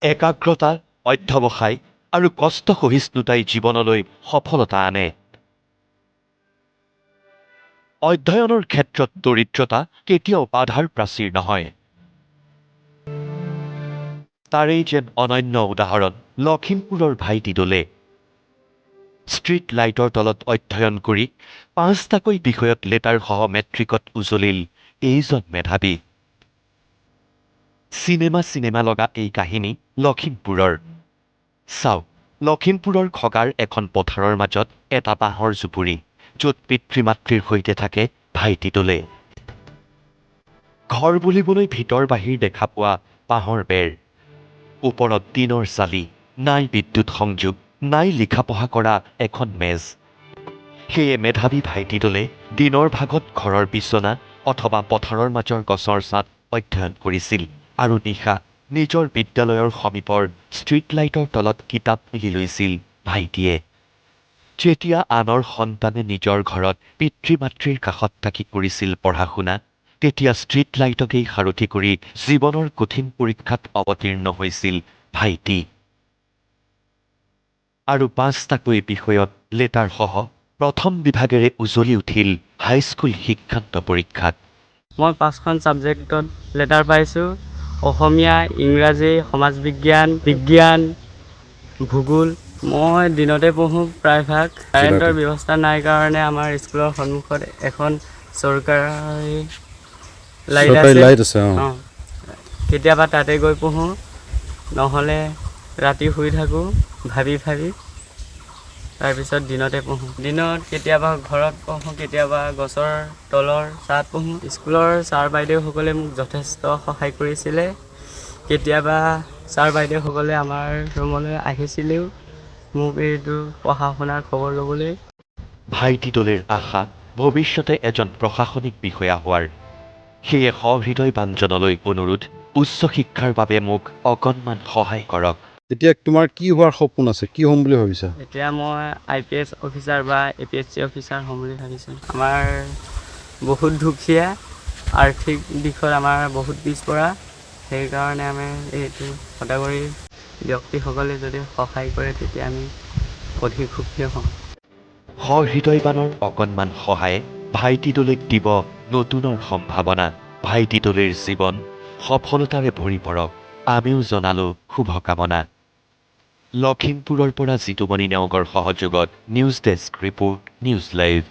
একাগ্ৰতা, অধ্যৱসায় আৰু কষ্ট সহিষ্ণুতাই জীৱনলৈ সফলতা আনে। অধ্যয়নৰ ক্ষেত্ৰত দৰিদ্ৰতা কেতিয়াও বাধাৰ প্ৰাচীৰ নহয়। তাৰেই যেন অনন্য উদাহৰণ লখিমপুৰৰ ভাইটি দলে। ষ্ট্ৰীট লাইটৰ তলত অধ্যয়ন কৰি ৫টাকৈ বিষয়ত লেটাৰসহ মেট্ৰিকত উজলিল এইজন মেধাৱী। চিনেমা লগা এই কাহিনী লখিমপুৰৰ। চাওক, লখিমপুৰৰ খগাৰ এখন পথাৰৰ মাজত এটা বাঁহৰ জুপুৰি, য'ত পিতৃ-মাতৃৰ সৈতে থাকে ভাইটি দলে। ঘৰ বুলিবলৈ ভিতৰ বাহিৰ দেখা পোৱা বাঁহৰ বেৰ, ওপৰত টিনৰ চালি, নাই বিদ্যুৎ সংযোগ, নাই লিখা-পঢ়া কৰা এখন মেজ। সেয়ে মেধাৱী ভাইটি দলে দিনৰ ভাগত ঘৰৰ বিচনা অথবা পথাৰৰ মাজৰ গছৰ ছাঁত অধ্যয়ন কৰিছিল আৰু নিশা নিজৰ বিদ্যালয়ৰ সমীপৰ ষ্ট্ৰীট লাইটৰ তলত কিতাপ মেলি লৈছিল ভাইটিয়ে। যেতিয়া আনৰ সন্তানে নিজৰ ঘৰত পিতৃ-মাতৃৰ কাষত থাকি কৰিছিল পঢ়া-শুনা, তেতিয়া ষ্ট্ৰীট লাইটকেই সাৰথি কৰি জীৱনৰ কঠিন পৰীক্ষাত অৱতীৰ্ণ হৈছিল ভাইটি। আৰু ৫টাকৈ বিষয়ত লেটাৰসহ প্ৰথম বিভাগেৰে উজলি উঠিল হাইস্কুল শিক্ষান্ত পৰীক্ষাত। মই 5খন ছাবজেক্টত লেটাৰ পাইছোঁ: অসমীয়া, ইংৰাজী, সমাজ বিজ্ঞান, ভূগোল। মই দিনতে পঢ়োঁ প্ৰায়ভাগ। কাৰেণ্টৰ ব্যৱস্থা নাই কাৰণে আমাৰ স্কুলৰ সন্মুখত এখন চৰকাৰী লাইট আছে। কেতিয়াবা তাতে গৈ পঢ়োঁ, নহ'লে ৰাতি শুই থাকোঁ ভাবি। তাৰপিছত দিনতে পঢ়োঁ। দিনত কেতিয়াবা ঘৰত পঢ়োঁ, কেতিয়াবা গছৰ তলৰ ছাঁত পঢ়োঁ। স্কুলৰ ছাৰ বাইদেউসকলে মোক যথেষ্ট সহায় কৰিছিলে। কেতিয়াবা ছাৰ বাইদেউসকলে আমাৰ ৰুমলৈ আহিছিলেও মোক এইটো পঢ়া-শুনাৰ খবৰ ল'বলৈ। ভাইটি দলেৰ আশা ভৱিষ্যতে এজন প্ৰশাসনিক বিষয়া হোৱাৰ। সেয়ে সহৃদয়বানজনলৈ অনুৰোধ, উচ্চ শিক্ষাৰ বাবে মোক অকণমান সহায় কৰক। এতিয়া তোমাৰ কি হোৱাৰ সপোন আছে? কি হ'ম বুলি ভাবিছা? এতিয়া মই IPS অফিচাৰ বা APSC অফিচাৰ হ'ম বুলি ভাবিছোঁ। আমাৰ বহুত দুখীয়া, আৰ্থিক দিশত আমাৰ বহুত পিছপৰা। সেইকাৰণে আমি এইটো সদাগৰী ব্যক্তিসকলে যদি সহায় কৰে তেতিয়া আমি অধিক সুখী হ'ম। সহৃদয়বানৰ অকণমান সহায়ে ভাইটি দলেক দিব নতুনৰ সম্ভাৱনা। ভাইটি দলেৰ জীৱন সফলতাৰে ভৰি পৰক, আমিও জনালো শুভকামনা। লখিমপুৰৰ পৰা জিতুমণি নেওগৰ সহযোগত news desk report, news live.